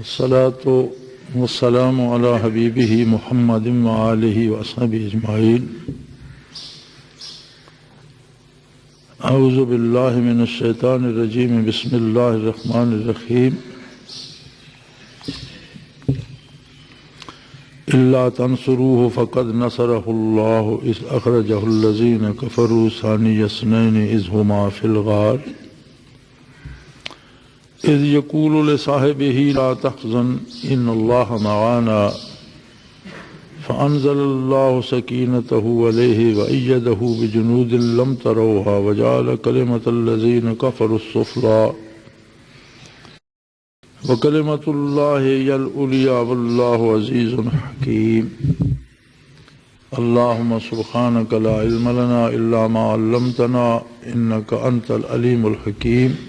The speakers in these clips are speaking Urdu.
والصلاة والسلام على حبیبہ محمد وآلہ وصحبہ اجمعین۔ اعوذ باللہ من الشیطان الرجیم، بسم اللہ الرحمن الرحیم۔ الا تنصروه فقد نصرہ اللہ اذ اخرجہ الذین کفروا ثانی اثنین اذ ہما فی الغار اذ یقول لصاحبہ لا تحزن ان اللہ معنا فانزل اللہ سکینتہ علیہ وأیدہ بجنود لم تروها وجعل کلمۃ الذین کفروا السفلی وکلمۃ اللہ ہی العلیٰ واللہ عزیز حکیم۔ اللہم سبحانک لا علم لنا الا ما علمتنا انک انت العلیم الحکیم۔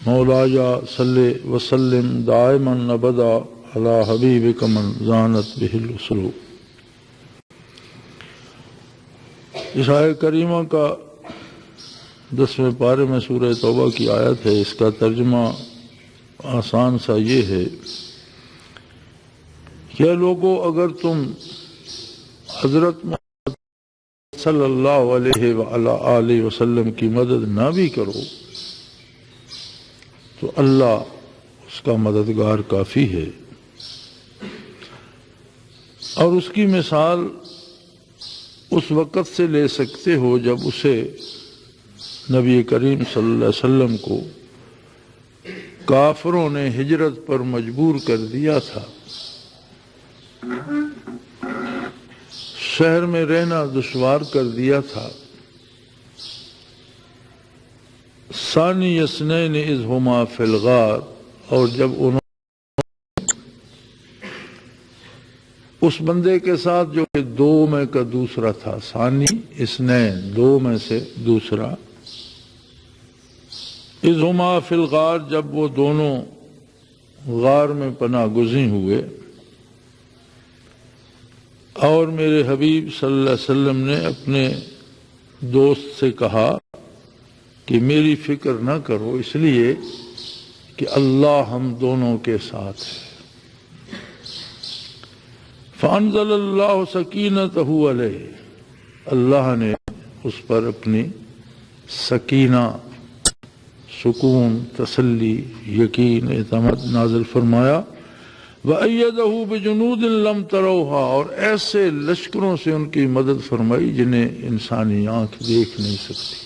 مولاي صل وسلم دائما ابدا على حبیبک من زانت به الوصول۔ اس آیت کریمہ کا 10ویں پارے میں سورہ توبہ کی آیت ہے۔ اس کا ترجمہ آسان سا یہ ہے کہ لوگو، اگر تم حضرت محمد صلی اللہ علیہ وآلہ وسلم کی مدد نہ بھی کرو تو اللہ اس کا مددگار کافی ہے۔ اور اس کی مثال اس وقت سے لے سکتے ہو جب اسے نبی کریم صلی اللہ علیہ وسلم کو کافروں نے ہجرت پر مجبور کر دیا تھا، شہر میں رہنا دشوار کر دیا تھا۔ ثانی اثنین اذ ہما فی الغار، اور جب انہوں اس بندے کے ساتھ جو کہ دو میں کا دوسرا تھا، ثانی اثنین دو میں سے دوسرا، اذ ہما فی الغار جب وہ دونوں غار میں پناہ گزین ہوئے، اور میرے حبیب صلی اللہ علیہ وسلم نے اپنے دوست سے کہا کہ میری فکر نہ کرو، اس لیے کہ اللہ ہم دونوں کے ساتھ ہے۔ فانزل اللہ سکینتہ علیہ، اللہ نے اس پر اپنی سکینہ، سکون، تسلی، یقین، اعتماد نازل فرمایا۔ وَأَيَّدَهُ بِجُنُودٍ لَمْ تَرَوْهَا، اور ایسے لشکروں سے ان کی مدد فرمائی جنہیں انسانی آنکھ دیکھ نہیں سکتی۔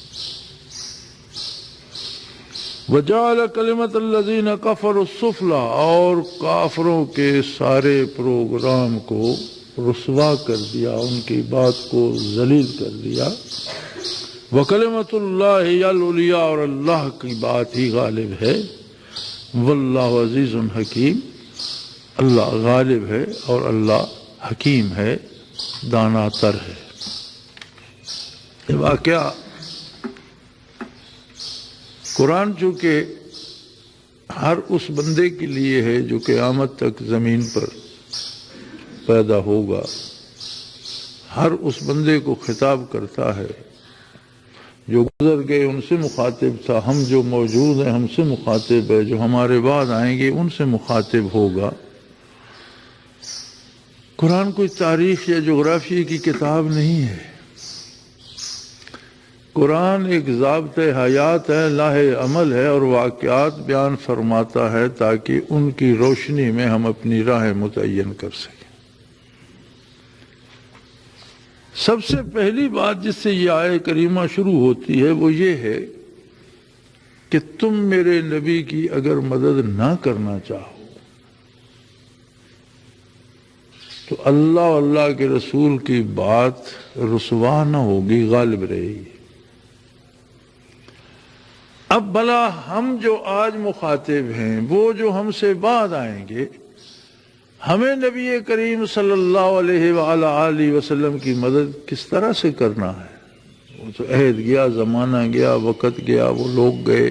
وَجَعَلَ كَلِمَةَ الَّذِينَ كَفَرُوا السُّفْلَىٰ، اور کافروں کے سارے پروگرام کو رسوا کر دیا، ان کی بات کو ذلیل کر دیا۔ وَكَلِمَةُ اللَّهِ هِيَ الْعُلْيَا، اور اللہ کی بات ہی غالب ہے۔ وَاللَّهُ عَزِيزٌ حَكِيمٌ، اللہ غالب ہے اور اللہ حکیم ہے، دانا تر ہے۔ یہ واقعہ قرآن چونکہ ہر اس بندے کے لیے ہے جو قیامت تک زمین پر پیدا ہوگا، ہر اس بندے کو خطاب کرتا ہے۔ جو گزر گئے ان سے مخاطب تھا، ہم جو موجود ہیں ہم سے مخاطب ہے، جو ہمارے بعد آئیں گے ان سے مخاطب ہوگا۔ قرآن کوئی تاریخ یا جغرافیے کی کتاب نہیں ہے، قرآن ایک ضابطۂ حیات ہے، لاہ عمل ہے، اور واقعات بیان فرماتا ہے تاکہ ان کی روشنی میں ہم اپنی راہ متعین کر سکیں۔ سب سے پہلی بات جس سے یہ آیت کریمہ شروع ہوتی ہے وہ یہ ہے کہ تم میرے نبی کی اگر مدد نہ کرنا چاہو تو اللہ و اللہ کے رسول کی بات رسوا نہ ہوگی، غالب رہے گی۔ اب بھلا ہم جو آج مخاطب ہیں، وہ جو ہم سے بعد آئیں گے، ہمیں نبی کریم صلی اللہ علیہ وآلہ وسلم کی مدد کس طرح سے کرنا ہے؟ وہ تو عہد گیا، زمانہ گیا، وقت گیا، وہ لوگ گئے۔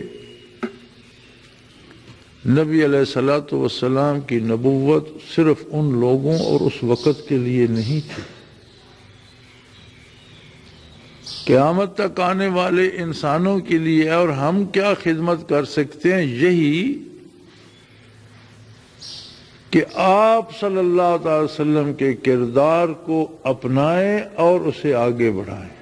نبی علیہ الصلوۃ والسلام کی نبوت صرف ان لوگوں اور اس وقت کے لیے نہیں تھی، قیامت تک آنے والے انسانوں کے لیے۔ اور ہم کیا خدمت کر سکتے ہیں؟ یہی کہ آپ صلی اللہ تعالی وسلم کے کردار کو اپنائیں اور اسے آگے بڑھائیں.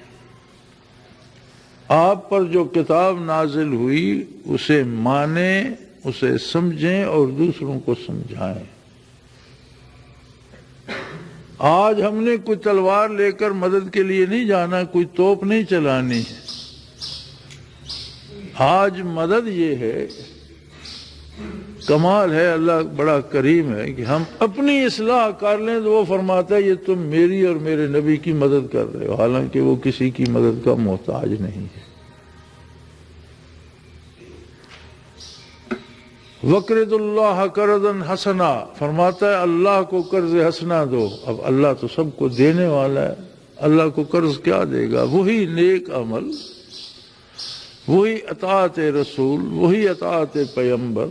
آپ پر جو کتاب نازل ہوئی اسے مانیں، اسے سمجھیں اور دوسروں کو سمجھائیں. آج ہم نے کوئی تلوار لے کر مدد کے لیے نہیں جانا، کوئی توپ نہیں چلانی ہے. آج مدد یہ ہے، کمال ہے، اللہ بڑا کریم ہے کہ ہم اپنی اصلاح کر لیں تو وہ فرماتا ہے یہ تم میری اور میرے نبی کی مدد کر رہے ہو، حالانکہ وہ کسی کی مدد کا محتاج نہیں ہے. وَقْرِضُ اللَّهَ قَرْضًا حَسَنًا، فرماتا ہے اللہ کو قرض حسنہ دو. اب اللہ تو سب کو دینے والا ہے، اللہ کو قرض کیا دے گا؟ وہی نیک عمل، وہی اطاعت رسول، وہی اطاعت پیغمبر،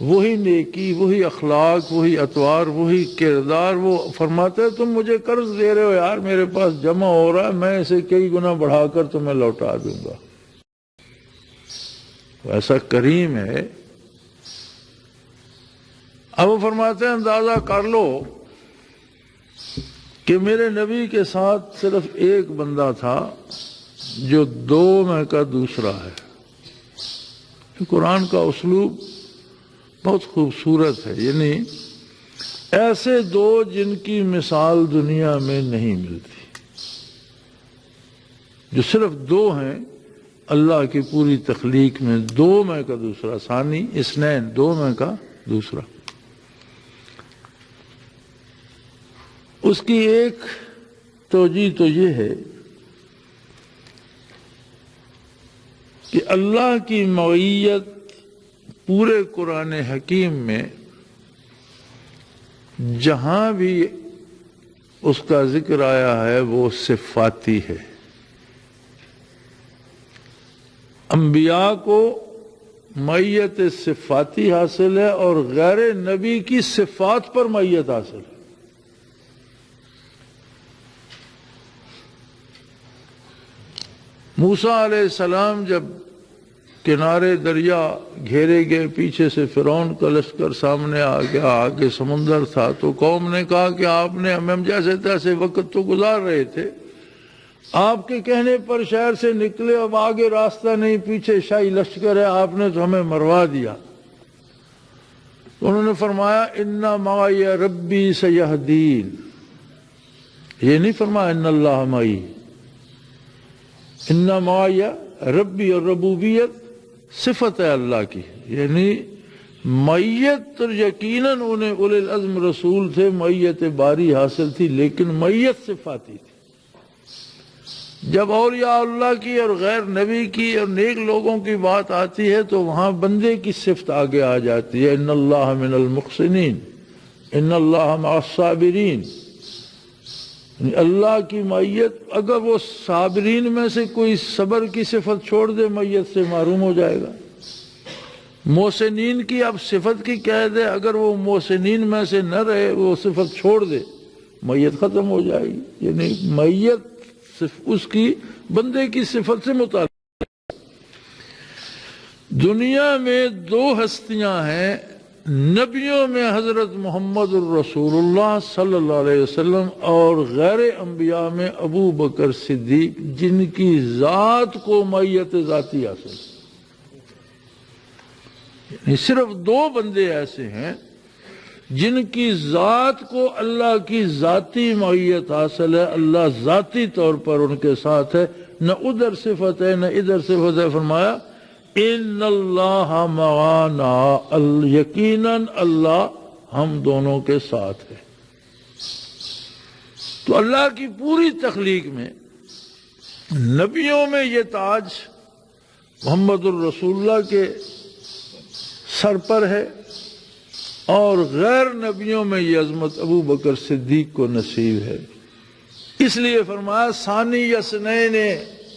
وہی نیکی، وہی اخلاق، وہی اطوار، وہی کردار. وہ فرماتا ہے تم مجھے قرض دے رہے ہو یار، میرے پاس جمع ہو رہا ہے، میں اسے کئی گنا بڑھا کر تمہیں لوٹا دوں گا. ایسا کریم ہے. اب وہ فرماتے ہیں اندازہ کر لو کہ میرے نبی کے ساتھ صرف ایک بندہ تھا جو دو میں کا دوسرا ہے. قرآن کا اسلوب بہت خوبصورت ہے، یعنی ایسے دو جن کی مثال دنیا میں نہیں ملتی، جو صرف دو ہیں اللہ کی پوری تخلیق میں. دو میں کا دوسرا، ثانی اثنین، دو میں کا دوسرا. اس کی ایک توجہ تو یہ ہے کہ اللہ کی معیت پورے قرآن حکیم میں جہاں بھی اس کا ذکر آیا ہے وہ صفاتی ہے. انبیاء کو معیت صفاتی حاصل ہے اور غیر نبی کی صفات پر معیت حاصل ہے. موسیٰ علیہ السلام جب کنارے دریا گھیرے گئے، پیچھے سے فرعون کا لشکر سامنے آ گیا، آگے سمندر تھا، تو قوم نے کہا کہ آپ نے ہم جیسے تیسے وقت تو گزار رہے تھے، آپ کے کہنے پر شہر سے نکلے، اب آگے راستہ نہیں، پیچھے شاہی لشکر ہے، آپ نے تو ہمیں مروا دیا. انہوں نے فرمایا اِنَّ مَعِیَ رَبِّی سَیَہْدِینِ. یہ نہیں فرمایا اِنَّ اللَّهَ مَعِی. اِنَّ مَعِیَ ربی، اور ربوبیت صفت ہے اللہ کی، یعنی معیت یقیناً انہیں اولی العزم رسول تھے، معیت باری حاصل تھی، لیکن معیت صفاتی تھی. جب اولیاء اللہ کی اور غیر نبی کی اور نیک لوگوں کی بات آتی ہے تو وہاں بندے کی صفت آگے آ جاتی ہے. ان اللہ من المحسنین، ان اللہ مع الصابرین. اللہ کی معیت، اگر وہ صابرین میں سے کوئی صبر کی صفت چھوڑ دے معیت سے محروم ہو جائے گا. محسنین کی اب صفت کی قید ہے، اگر وہ محسنین میں سے نہ رہے، وہ صفت چھوڑ دے، معیت ختم ہو جائے گی. یعنی معیت اس کی بندے کی صفت سے متعلق. دنیا میں دو ہستیاں ہیں، نبیوں میں حضرت محمد الرسول اللہ صلی اللہ علیہ وسلم اور غیر انبیاء میں ابو بکر صدیق، جن کی ذات کو معیت ذاتی حاصل. یعنی صرف دو بندے ایسے ہیں جن کی ذات کو اللہ کی ذاتی معیت حاصل ہے، اللہ ذاتی طور پر ان کے ساتھ ہے، نہ ادھر صفت ہے نہ ادھر صفت ہے. فرمایا ان اللہ معانا، یقیناً اللہ ہم دونوں کے ساتھ ہے. تو اللہ کی پوری تخلیق میں نبیوں میں یہ تاج محمد الرسول اللہ کے سر پر ہے، اور غیر نبیوں میں یہ عظمت ابو بکر صدیق کو نصیب ہے. اس لیے فرمایا ثانی اثنین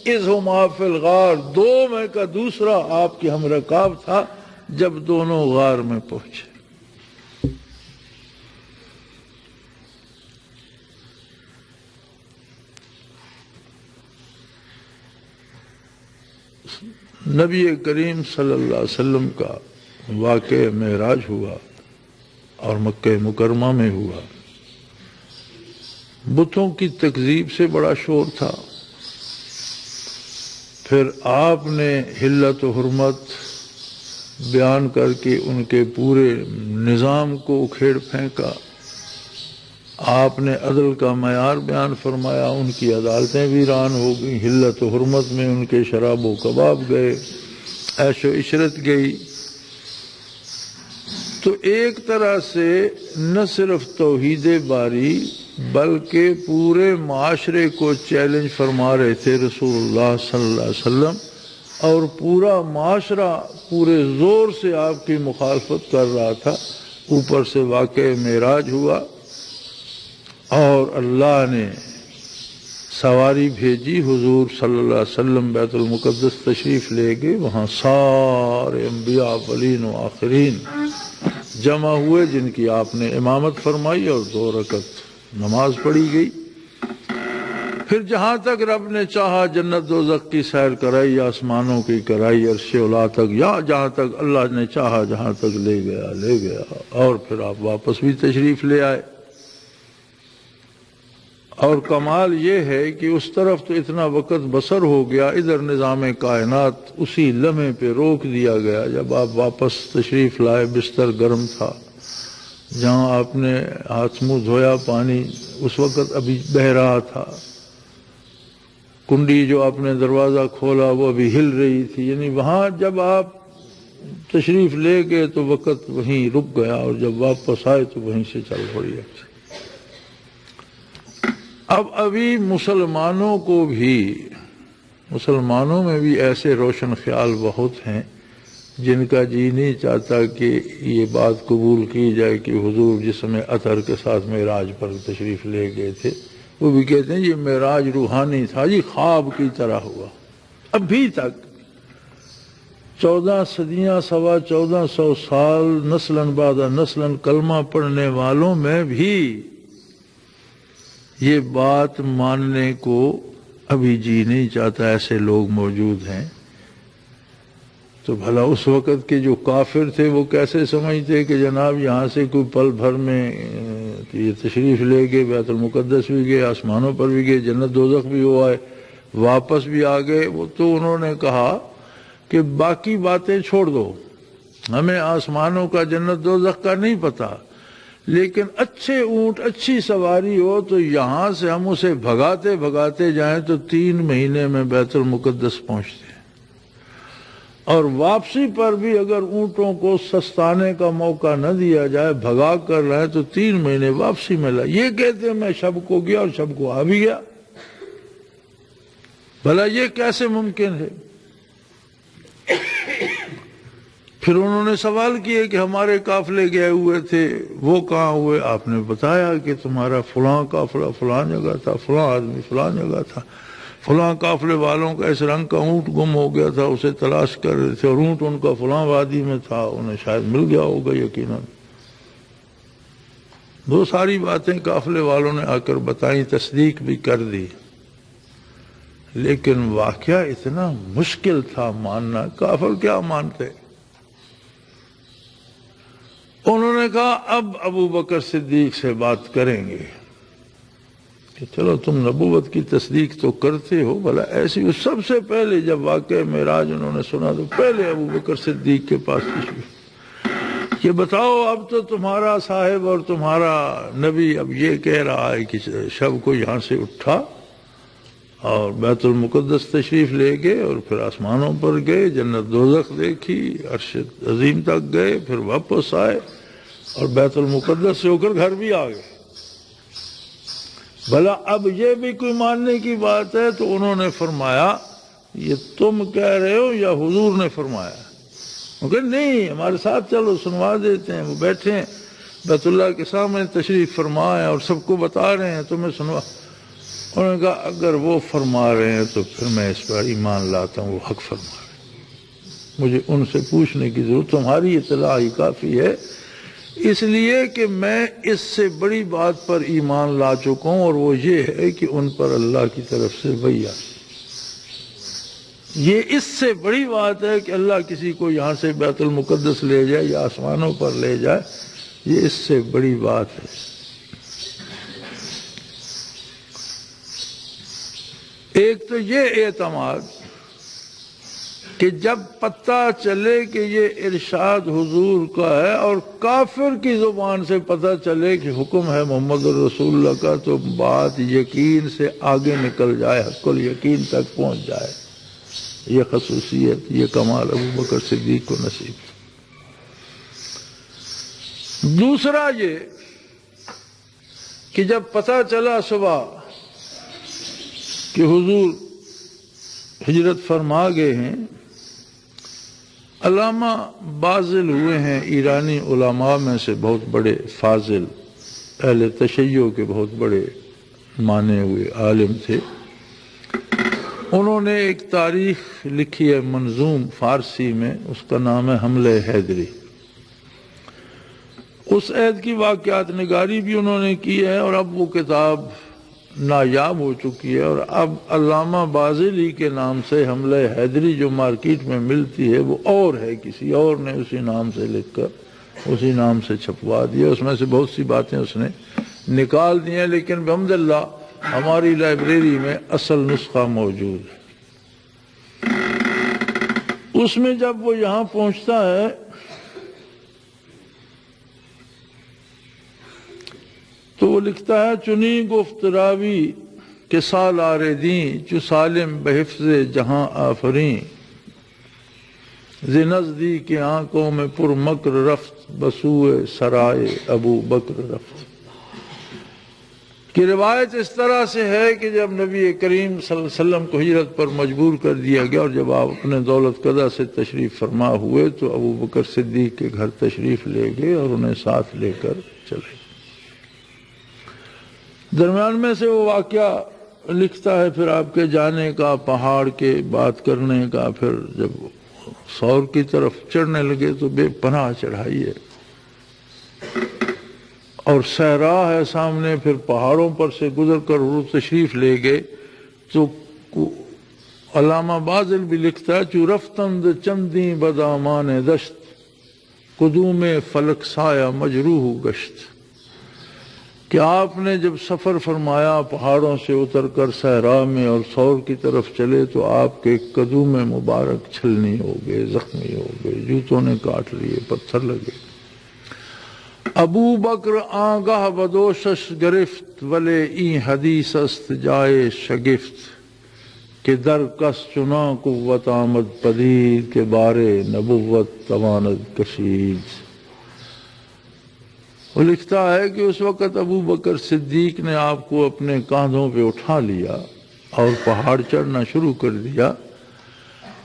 اذ ہما فی الغار، دو میں کا دوسرا آپ کی ہم رکاب تھا جب دونوں غار میں پہنچے. نبی کریم صلی اللہ علیہ وسلم کا واقعہ معراج ہوا. اور مکہ مکرمہ میں ہوا۔ بتوں کی تکذیب سے بڑا شور تھا، پھر آپ نے حلت و حرمت بیان کر کے ان کے پورے نظام کو اکھیڑ پھینکا۔ آپ نے عدل کا معیار بیان فرمایا، ان کی عدالتیں ویران ہو گئیں، حلت و حرمت میں ان کے شراب و کباب گئے، عیش و عشرت گئی۔ تو ایک طرح سے نہ صرف توحید باری بلکہ پورے معاشرے کو چیلنج فرما رہے تھے رسول اللہ صلی اللہ علیہ وسلم، اور پورا معاشرہ پورے زور سے آپ کی مخالفت کر رہا تھا۔ اوپر سے واقع معراج ہوا اور اللہ نے سواری بھیجی، حضور صلی اللہ علیہ وسلم بیت المقدس تشریف لے گئے، وہاں سارے انبیاء اولین و آخرین جمع ہوئے جن کی آپ نے امامت فرمائی اور 2 رکعت نماز پڑھی گئی۔ پھر جہاں تک رب نے چاہا جنت دوزخ کی سیر کرائی، آسمانوں کی کرائی، عرش اولا تک، یا جہاں تک اللہ نے چاہا جہاں تک لے گیا، اور پھر آپ واپس بھی تشریف لے آئے۔ اور کمال یہ ہے کہ اس طرف تو اتنا وقت بسر ہو گیا، ادھر نظام کائنات اسی لمحے پہ روک دیا گیا جب آپ واپس تشریف لائے۔ بستر گرم تھا، جہاں آپ نے ہاتھ منہ دھویا پانی اس وقت ابھی بہہ رہا تھا، کنڈی جو آپ نے دروازہ کھولا وہ ابھی ہل رہی تھی، یعنی وہاں جب آپ تشریف لے گئے تو وقت وہیں رک گیا، اور جب واپس آئے تو وہیں سے چل پڑی۔ اب ابھی مسلمانوں میں بھی ایسے روشن خیال بہت ہیں جن کا جی نہیں چاہتا کہ یہ بات قبول کی جائے کہ حضور جسم اطہر کے ساتھ معراج پر تشریف لے گئے تھے۔ وہ بھی کہتے ہیں یہ معراج روحانی تھا، یہ خواب کی طرح ہوا۔ ابھی تک 14 صدیاں، 1450 سال، نسلاً بعد نسلاً کلمہ پڑھنے والوں میں بھی یہ بات ماننے کو ابھی جی نہیں چاہتا، ایسے لوگ موجود ہیں۔ تو بھلا اس وقت کے جو کافر تھے وہ کیسے سمجھتے کہ جناب یہاں سے کوئی پل بھر میں یہ تشریف لے گئے، بیت المقدس بھی گئے، آسمانوں پر بھی گئے، جنت دوزخ بھی ہوا ہے، واپس بھی آ گئے۔ وہ تو انہوں نے کہا کہ باقی باتیں چھوڑ دو، ہمیں آسمانوں کا جنت دوزخ کا نہیں پتا، لیکن اچھے اونٹ، اچھی سواری ہو تو یہاں سے ہم اسے بھگاتے بھگاتے جائیں تو 3 مہینے میں بیت المقدس پہنچتے ہیں، اور واپسی پر بھی اگر اونٹوں کو سستانے کا موقع نہ دیا جائے، بھگا کر رہے تو 3 مہینے واپسی میں لائے۔ یہ کہتے ہیں میں شب کو گیا اور شب کو آ بھی گیا، بھلا یہ کیسے ممکن ہے؟ پھر انہوں نے سوال کیے کہ ہمارے قافلے گئے ہوئے تھے، وہ کہاں ہوئے؟ آپ نے بتایا کہ تمہارا فلاں قافلہ فلاں جگہ تھا، فلاں آدمی فلاں جگہ تھا، فلاں قافلے والوں کا اس رنگ کا اونٹ گم ہو گیا تھا، اسے تلاش کر رہے تھے، اور اونٹ ان کا فلاں وادی میں تھا، انہیں شاید مل گیا ہوگا یقیناً۔ وہ ساری باتیں قافلے والوں نے آ کر بتائیں، تصدیق بھی کر دی، لیکن واقعہ اتنا مشکل تھا ماننا، کافر کیا مانتے؟ انہوں نے کہا اب ابو بکر صدیق سے بات کریں گے کہ چلو تم نبوت کی تصدیق تو کرتے ہو، بھلا ایسی سب سے پہلے جب واقع معراج انہوں نے سنا تو پہلے ابو بکر صدیق کے پاس تشریف، یہ بتاؤ اب تو تمہارا صاحب اور تمہارا نبی اب یہ کہہ رہا ہے کہ شب کو یہاں سے اٹھا اور بیت المقدس تشریف لے گئے، اور پھر آسمانوں پر گئے، جنت دوزخ دیکھی، عرش عظیم تک گئے، پھر واپس آئے اور بیت المقدس سے ہو کر گھر بھی آ گئے، بھلا اب یہ بھی کوئی ماننے کی بات ہے؟ تو انہوں نے فرمایا یہ تم کہہ رہے ہو یا حضور نے فرمایا؟ وہ کہ نہیں، ہمارے ساتھ چلو سنوا دیتے ہیں۔ وہ بیٹھے ہیں بیت اللہ کے سامنے تشریف فرما ہے اور سب کو بتا رہے ہیں، تمہیں سنوا۔ انہوں نے کہا اگر وہ فرما رہے ہیں تو پھر میں اس پر ایمان لاتا ہوں، وہ حق فرما رہے ہیں، مجھے ان سے پوچھنے کی ضرورت، تمہاری اطلاع ہی کافی ہے، اس لیے کہ میں اس سے بڑی بات پر ایمان لا چکا ہوں، اور وہ یہ ہے کہ ان پر اللہ کی طرف سے وحی آئی۔ یہ اس سے بڑی بات ہے کہ اللہ کسی کو یہاں سے بیت المقدس لے جائے یا آسمانوں پر لے جائے، یہ اس سے بڑی بات ہے۔ ایک تو یہ اعتماد کہ جب پتہ چلے کہ یہ ارشاد حضور کا ہے اور کافر کی زبان سے پتہ چلے کہ حکم ہے محمد رسول اللہ کا، تو بات یقین سے آگے نکل جائے، حق الیقین تک پہنچ جائے۔ یہ خصوصیت، یہ کمال ابو بکر صدیق کو نصیب۔ دوسرا یہ کہ جب پتہ چلا صبح کہ حضور ہجرت فرما گئے ہیں، علامہ بازل ہوئے ہیں ایرانی علماء میں سے بہت بڑے فاضل، اہل تشیع کے بہت بڑے مانے ہوئے عالم تھے۔ انہوں نے ایک تاریخ لکھی ہے منظوم فارسی میں، اس کا نام ہے حملہ حیدری۔ اس عہد کی واقعات نگاری بھی انہوں نے کی ہے، اور اب وہ کتاب نایاب ہو چکی ہے، اور اب علامہ بازلی کے نام سے حملہ حیدری جو مارکیٹ میں ملتی ہے وہ اور ہے، کسی اور نے اسی نام سے لکھ کر اسی نام سے چھپوا دیا۔ اس میں سے بہت سی باتیں اس نے نکال دی ہیں، لیکن بحمداللہ ہماری لائبریری میں اصل نسخہ موجود ہے۔ اس میں جب وہ یہاں پہنچتا ہے تو وہ لکھتا ہے، چنی گفت راوی کے سالار دیں چو سالم بحفظ جہاں آفریں، ز نزدیک آنکھوں میں پر مکر رفت بسوئے سرائے ابو بکر رفت۔ کہ روایت اس طرح سے ہے کہ جب نبی کریم صلی اللہ علیہ وسلم کو ہجرت پر مجبور کر دیا گیا اور جب آپ اپنے دولت قضا سے تشریف فرما ہوئے تو ابو بکر صدیق کے گھر تشریف لے گئے اور انہیں ساتھ لے کر چلے۔ درمیان میں سے وہ واقعہ لکھتا ہے پھر آپ کے جانے کا، پہاڑ کے بات کرنے کا، پھر جب سور کی طرف چڑھنے لگے تو بے پناہ چڑھائی ہے اور صحرا ہے سامنے، پھر پہاڑوں پر سے گزر کر حضور تشریف لے گئے تو علامہ بازل بھی لکھتا ہے، چو رفتند چندی بدامان دشت قدوم فلک سایہ مجروح گشت۔ کہ آپ نے جب سفر فرمایا پہاڑوں سے اتر کر صحرا میں اور سور کی طرف چلے تو آپ کے قدوم مبارک چھلنی ہو گئے، زخمی ہو گئے، جوتوں نے کاٹ لیے، پتھر لگے۔ ابو بکر آگاہ بدوشش گرفت ولے این حدیث است جائے شگفت، کہ در کس چنا قوت آمد پدید کے بارے نبوت تواند کشید۔ وہ لکھتا ہے کہ اس وقت ابو بکر صدیق نے آپ کو اپنے کاندھوں پہ اٹھا لیا اور پہاڑ چڑھنا شروع کر دیا،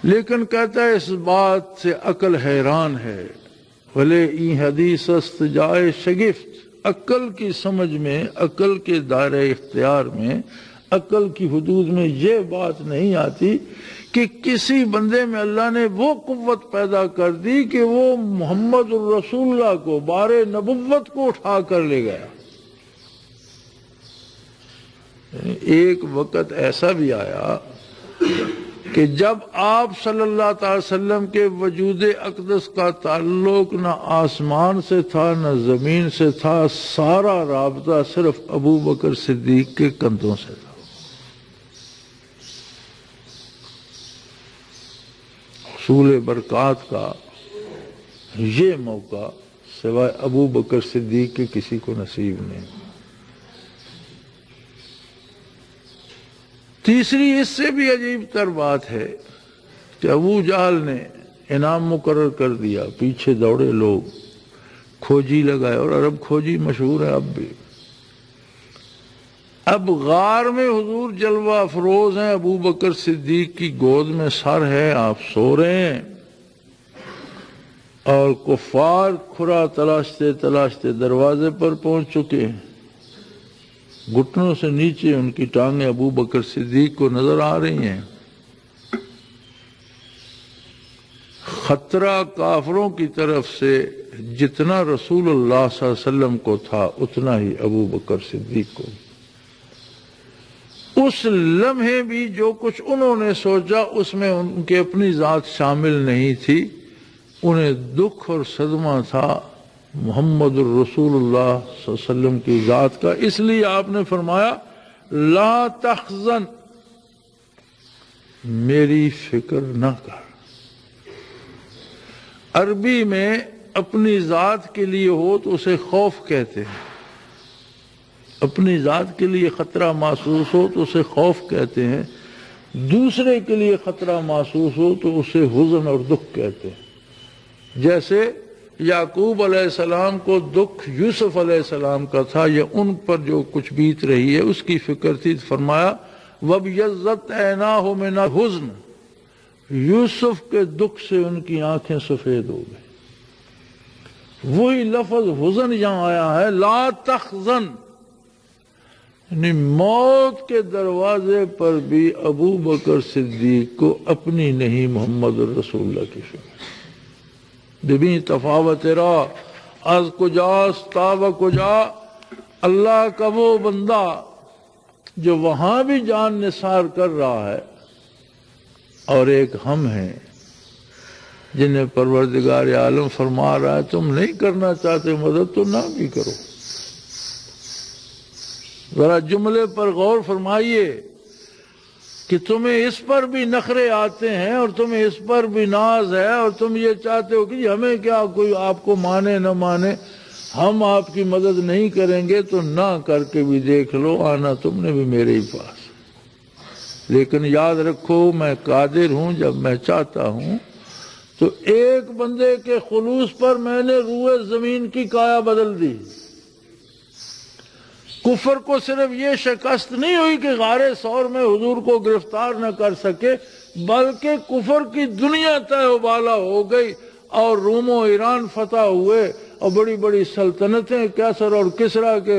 لیکن کہتا ہے اس بات سے عقل حیران ہے، بھلے این حدیث است جائے شگفت، عقل کی سمجھ میں، عقل کے دائرہ اختیار میں، عقل کی حدود میں یہ بات نہیں آتی کہ کسی بندے میں اللہ نے وہ قوت پیدا کر دی کہ وہ محمد الرسول اللہ کو بار نبوت کو اٹھا کر لے گیا۔ ایک وقت ایسا بھی آیا کہ جب آپ صلی اللہ تعالی وسلم کے وجود اقدس کا تعلق نہ آسمان سے تھا نہ زمین سے تھا، سارا رابطہ صرف ابو بکر صدیق کے کندھوں سے تھا۔ حصول برکات کا یہ موقع سوائے ابو بکر صدیق کے کسی کو نصیب نہیں۔ تیسری اس سے بھی عجیب تر بات ہے کہ ابو جہل نے انعام مقرر کر دیا، پیچھے دوڑے لوگ، کھوجی لگائے، اور عرب کھوجی مشہور ہے اب بھی۔ اب غار میں حضور جلوہ افروز ہیں، ابو بکر صدیق کی گود میں سر ہے، آپ سو رہے ہیں، اور کفار کھرا تلاشتے تلاشتے دروازے پر پہنچ چکے ہیں، گھٹنوں سے نیچے ان کی ٹانگیں ابو بکر صدیق کو نظر آ رہی ہیں۔ خطرہ کافروں کی طرف سے جتنا رسول اللہ صلی اللہ علیہ وسلم کو تھا اتنا ہی ابو بکر صدیق کو۔ اس لمحے بھی جو کچھ انہوں نے سوچا اس میں ان کی اپنی ذات شامل نہیں تھی، انہیں دکھ اور صدمہ تھا محمد الرسول اللہ صلی اللہ علیہ وسلم کی ذات کا، اس لیے آپ نے فرمایا لا تحزن، میری فکر نہ کر۔ عربی میں اپنی ذات کے لیے ہو تو اسے خوف کہتے ہیں، اپنی ذات کے لیے خطرہ محسوس ہو تو اسے خوف کہتے ہیں، دوسرے کے لیے خطرہ محسوس ہو تو اسے حزن اور دکھ کہتے ہیں۔ جیسے یعقوب علیہ السلام کو دکھ یوسف علیہ السلام کا تھا، یا ان پر جو کچھ بیت رہی ہے اس کی فکر تھی، فرمایا وَابْيَضَّتْ عَيْنَاهُ مِنَ الْحُزْنِ، یوسف کے دکھ سے ان کی آنکھیں سفید ہو گئی۔ وہی لفظ حزن یہاں آیا ہے، لا تحزن، یعنی موت کے دروازے پر بھی ابو بکر صدیق کو اپنی نہیں محمد الرسول اللہ کی فکر۔ ببین تفاوت را از کجاست تا و کجا، اللہ کا وہ بندہ جو وہاں بھی جان نثار کر رہا ہے، اور ایک ہم ہیں جنہیں پروردگار عالم فرما رہا ہے تم نہیں کرنا چاہتے مدد تو نہ بھی کرو۔ ذرا جملے پر غور فرمائیے کہ تمہیں اس پر بھی نخرے آتے ہیں اور تمہیں اس پر بھی ناز ہے، اور تم یہ چاہتے ہو کہ ہمیں کیا، کوئی آپ کو مانے نہ مانے، ہم آپ کی مدد نہیں کریں گے تو نہ کر کے بھی دیکھ لو، آنا تم نے بھی میرے ہی پاس۔ لیکن یاد رکھو میں قادر ہوں، جب میں چاہتا ہوں تو ایک بندے کے خلوص پر میں نے روئے زمین کی کایا بدل دی۔ کفر کو صرف یہ شکست نہیں ہوئی کہ غار ثور میں حضور کو گرفتار نہ کر سکے، بلکہ کفر کی دنیا تہ و بالا ہو گئی، اور روم و ایران فتح ہوئے، اور بڑی بڑی سلطنتیں کیسر اور کسرا کے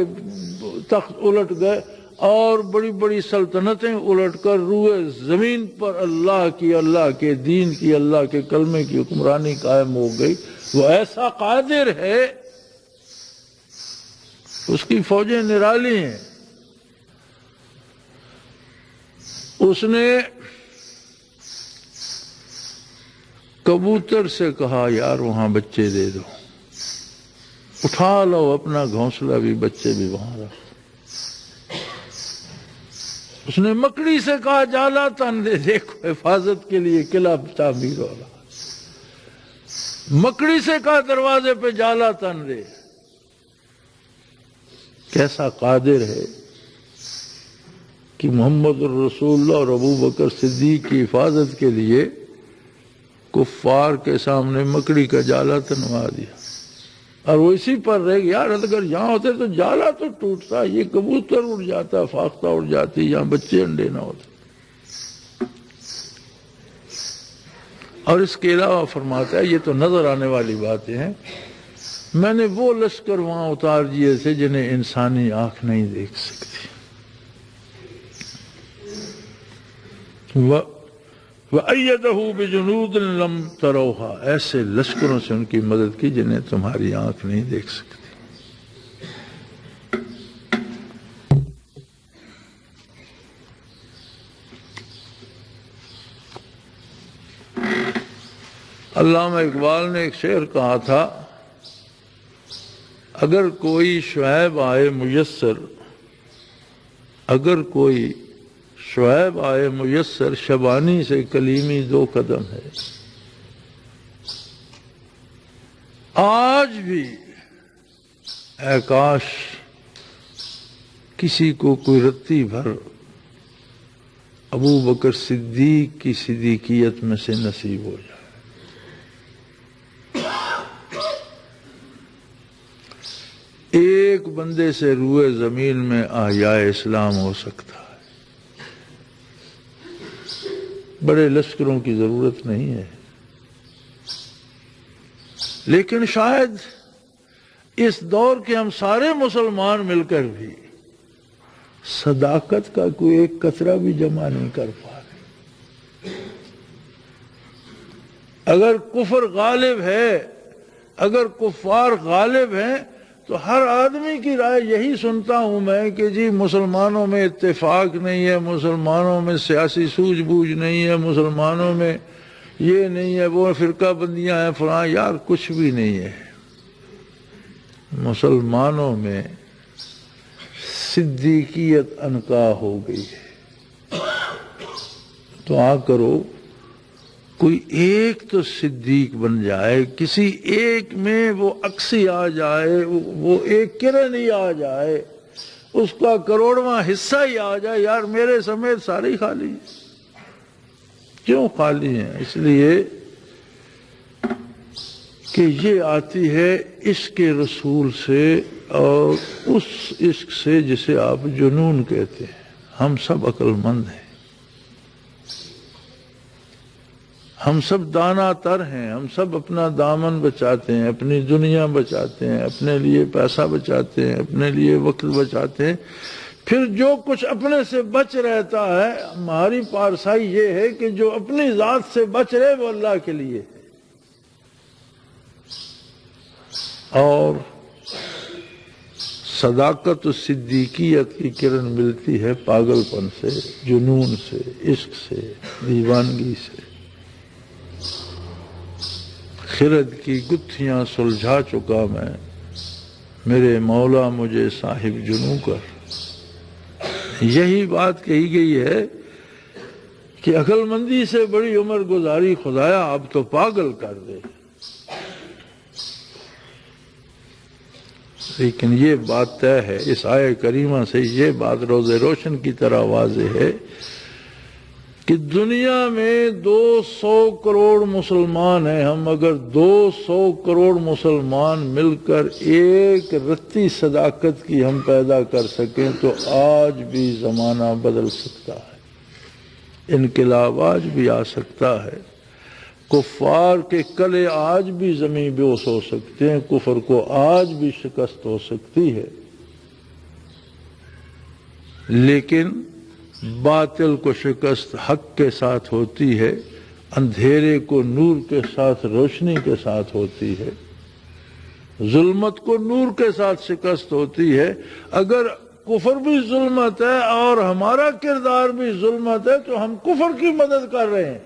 تخت الٹ گئے، اور بڑی بڑی سلطنتیں الٹ کر روئے زمین پر اللہ کی، اللہ کے دین کی، اللہ کے کلمے کی حکمرانی قائم ہو گئی۔ وہ ایسا قادر ہے، اس کی فوجیں نرالی ہیں۔ اس نے کبوتر سے کہا یار وہاں بچے دے دو، اٹھا لو اپنا گھونسلہ بھی، بچے بھی وہاں رکھ۔ اس نے مکڑی سے کہا جالا تن دے، دیکھو حفاظت کے لیے قلعہ تعمیر ہو رہا۔ مکڑی سے کہا دروازے پہ جالا تن دے۔ کیسا قادر ہے کہ محمد الرسول اللہ اور ابو بکر صدیق کی حفاظت کے لیے کفار کے سامنے مکڑی کا جالا تنوا دیا، اور وہ اسی پر رہ گیا۔ یار اگر یہاں ہوتے تو جالا تو ٹوٹتا، یہ کبوتر اڑ جاتا، فاختہ اڑ جاتی، یہاں بچے انڈے نہ ہوتے۔ اور اس کے علاوہ فرماتا ہے، یہ تو نظر آنے والی باتیں ہیں، میں نے وہ لشکر وہاں اتار دیے تھے جنہیں انسانی آنکھ نہیں دیکھ سکتی۔ وَأَيَّدَهُ بِجُنُودٍ لَمْ تَرَوْهَا، ایسے لشکروں سے ان کی مدد کی جنہیں تمہاری آنکھ نہیں دیکھ سکتی۔ علامہ اقبال نے ایک شعر کہا تھا، اگر کوئی شعیب آئے میسر، اگر کوئی شعیب آئے میسر، شبانی سے کلیمی 2 قدم ہے۔ آج بھی اے کاش کسی کو کوئی رتی بھر ابو بکر صدیق کی صدیقیت میں سے نصیب ہو جائے۔ ایک بندے سے روئے زمین میں احیاء اسلام ہو سکتا ہے، بڑے لشکروں کی ضرورت نہیں ہے۔ لیکن شاید اس دور کے ہم سارے مسلمان مل کر بھی صداقت کا کوئی ایک قطرہ بھی جمع نہیں کر پا رہے۔ اگر کفر غالب ہے، اگر کفار غالب ہیں، تو ہر آدمی کی رائے یہی سنتا ہوں میں کہ جی مسلمانوں میں اتفاق نہیں ہے، مسلمانوں میں سیاسی سوجھ بوجھ نہیں ہے، مسلمانوں میں یہ نہیں ہے، وہ فرقہ بندیاں ہیں فلاں۔ یار کچھ بھی نہیں ہے۔ مسلمانوں میں صدیقیت عنقا ہو گئی ہے۔ دعا کرو کوئی ایک تو صدیق بن جائے، کسی ایک میں وہ اکسی آ جائے، وہ ایک کرن ہی آ جائے، اس کا کروڑواں حصہ ہی آ جائے، یار میرے سمیت سارے ہی خالی ہیں۔ کیوں خالی ہیں؟ اس لیے کہ یہ آتی ہے عشق رسول سے، اور اس عشق سے جسے آپ جنون کہتے ہیں۔ ہم سب عقل مند ہیں، ہم سب دانا تر ہیں، ہم سب اپنا دامن بچاتے ہیں، اپنی دنیا بچاتے ہیں، اپنے لیے پیسہ بچاتے ہیں، اپنے لیے وقت بچاتے ہیں، پھر جو کچھ اپنے سے بچ رہتا ہے، ہماری پارسائی یہ ہے کہ جو اپنی ذات سے بچ رہے وہ اللہ کے لیے ہے۔ اور صداقت و صدیقیت کی کرن ملتی ہے پاگل پن سے، جنون سے، عشق سے، دیوانگی سے۔ خرد کی گتھیاں سلجھا چکا میں، میرے مولا مجھے صاحب جنوں کر۔ یہی بات کہی گئی ہے کہ عقل مندی سے بڑی عمر گزاری خدایا اب تو پاگل کر دے۔ لیکن یہ بات طے ہے، اس آیہ کریمہ سے یہ بات روز روشن کی طرح واضح ہے کہ دنیا میں 200 کروڑ مسلمان ہیں، ہم اگر 200 کروڑ مسلمان مل کر ایک رتی صداقت کی ہم پیدا کر سکیں تو آج بھی زمانہ بدل سکتا ہے، انقلاب آج بھی آ سکتا ہے، کفار کے کلے آج بھی زمین بوس ہو سکتے ہیں، کفر کو آج بھی شکست ہو سکتی ہے۔ لیکن باطل کو شکست حق کے ساتھ ہوتی ہے، اندھیرے کو نور کے ساتھ، روشنی کے ساتھ ہوتی ہے، ظلمت کو نور کے ساتھ شکست ہوتی ہے۔ اگر کفر بھی ظلمت ہے اور ہمارا کردار بھی ظلمت ہے تو ہم کفر کی مدد کر رہے ہیں۔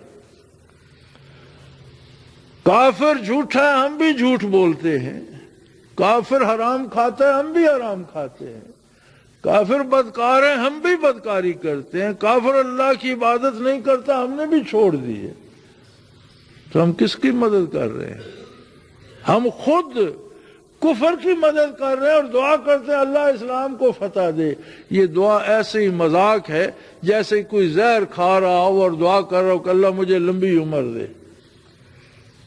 کافر جھوٹا ہے، ہم بھی جھوٹ بولتے ہیں، کافر حرام کھاتا ہے، ہم بھی حرام کھاتے ہیں، کافر بدکار ہے، ہم بھی بدکاری کرتے ہیں، کافر اللہ کی عبادت نہیں کرتا، ہم نے بھی چھوڑ دی ہے، تو ہم کس کی مدد کر رہے ہیں؟ ہم خود کفر کی مدد کر رہے ہیں اور دعا کرتے ہیں اللہ اسلام کو فتح دے۔ یہ دعا ایسے ہی مذاق ہے جیسے کوئی زہر کھا رہا ہو اور دعا کر رہا ہو کہ اللہ مجھے لمبی عمر دے۔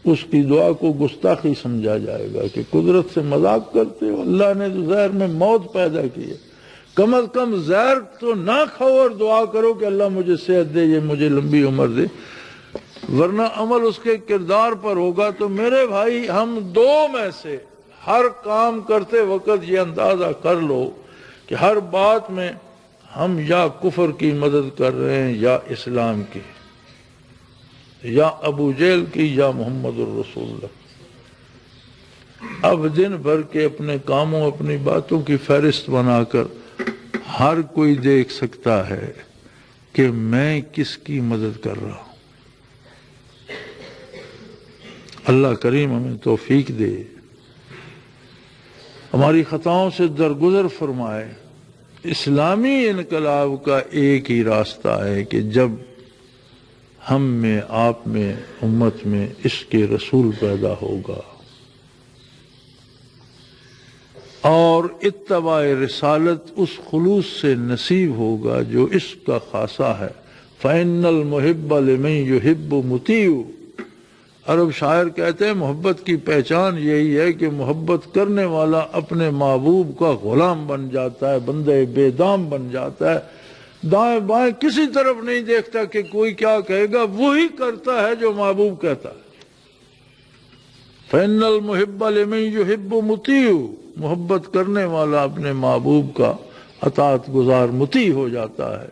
اس کی دعا کو گستاخی سمجھا جائے گا کہ قدرت سے مذاق کرتے ہو، اللہ نے تو زہر میں موت پیدا کی ہے، کم از کم زہر تو نہ کھاؤ اور دعا کرو کہ اللہ مجھے صحت دے، یہ مجھے لمبی عمر دے، ورنہ عمل اس کے کردار پر ہوگا۔ تو میرے بھائی، ہم دو میں سے ہر کام کرتے وقت یہ اندازہ کر لو کہ ہر بات میں ہم یا کفر کی مدد کر رہے ہیں یا اسلام کی، یا ابو جہل کی یا محمد الرسول اللہ۔ اب دن بھر کے اپنے کاموں، اپنی باتوں کی فہرست بنا کر ہر کوئی دیکھ سکتا ہے کہ میں کس کی مدد کر رہا ہوں۔ اللہ کریم ہمیں توفیق دے، ہماری خطاؤں سے درگزر فرمائے۔ اسلامی انقلاب کا ایک ہی راستہ ہے کہ جب ہم میں، آپ میں، امت میں عشق رسول پیدا ہوگا اور اتباع رسالت اس خلوص سے نصیب ہوگا جو عشق کا خاصہ ہے۔ فَإِنَّ الْمُحِبَّ لِمَن يُحِبُّ مُطِيعُ۔ عرب شاعر کہتے ہیں محبت کی پہچان یہی ہے کہ محبت کرنے والا اپنے محبوب کا غلام بن جاتا ہے، بندے بے دام بن جاتا ہے، دائیں بائیں کسی طرف نہیں دیکھتا کہ کوئی کیا کہے گا، وہی کرتا ہے جو محبوب کہتا ہے۔ فَإِنَّ الْمُحِبَّ لِمَن يُحِبُّ مُطِيعُ۔ محبت کرنے والا اپنے محبوب کا اطاعت گزار مطیع ہو جاتا ہے۔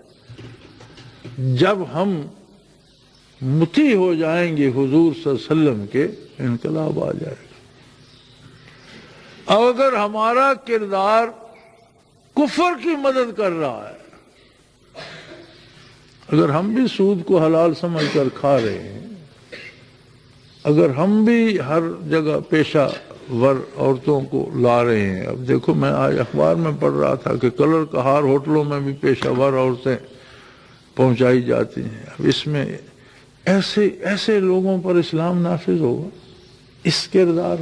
جب ہم مطیع ہو جائیں گے حضور صلی اللہ علیہ وسلم کے، انقلاب آ جائے گا۔ اب اگر ہمارا کردار کفر کی مدد کر رہا ہے، اگر ہم بھی سود کو حلال سمجھ کر کھا رہے ہیں، اگر ہم بھی ہر جگہ پیشہ ور عورتوں کو لا رہے ہیں. اب دیکھو میں آج اخبار میں پڑھ رہا تھا کہ کلر کہار ہوٹلوں میں بھی پیشہ ور عورتیں پہنچائی جاتی ہیں. اب اس میں ایسے لوگوں پر اسلام نافذ ہوگا؟ اس کردار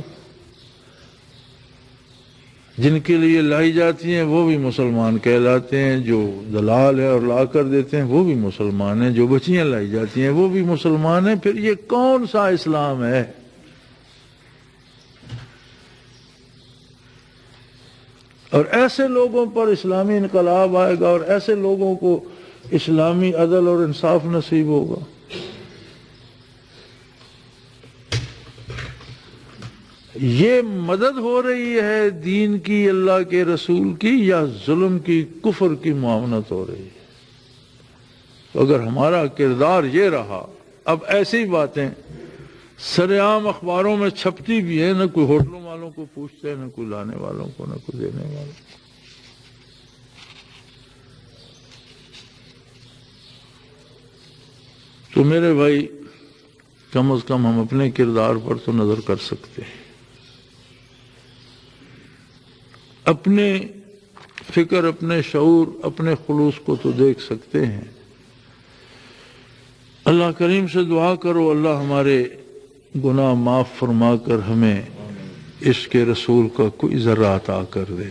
جن کے لیے لائی جاتی ہیں وہ بھی مسلمان کہلاتے ہیں، جو دلال ہے اور لا کر دیتے ہیں وہ بھی مسلمان ہیں، جو بچیاں لائی جاتی ہیں وہ بھی مسلمان ہیں. پھر یہ کون سا اسلام ہے؟ اور ایسے لوگوں پر اسلامی انقلاب آئے گا اور ایسے لوگوں کو اسلامی عدل اور انصاف نصیب ہوگا. یہ مدد ہو رہی ہے دین کی، اللہ کے رسول کی، یا ظلم کی، کفر کی معاونت ہو رہی ہے؟ تو اگر ہمارا کردار یہ رہا، اب ایسی باتیں سرعام اخباروں میں چھپتی بھی ہیں، نہ کوئی ہوٹلوں والوں کو پوچھتے ہیں، نہ کوئی لانے والوں کو، نہ کوئی دینے والوں کو. تو میرے بھائی کم از کم ہم اپنے کردار پر تو نظر کر سکتے ہیں، اپنے فکر، اپنے شعور، اپنے خلوص کو تو دیکھ سکتے ہیں. اللہ کریم سے دعا کرو اللہ ہمارے گناہ معاف فرما کر ہمیں عشق رسول کا کوئی ذرہ عطا کر دے.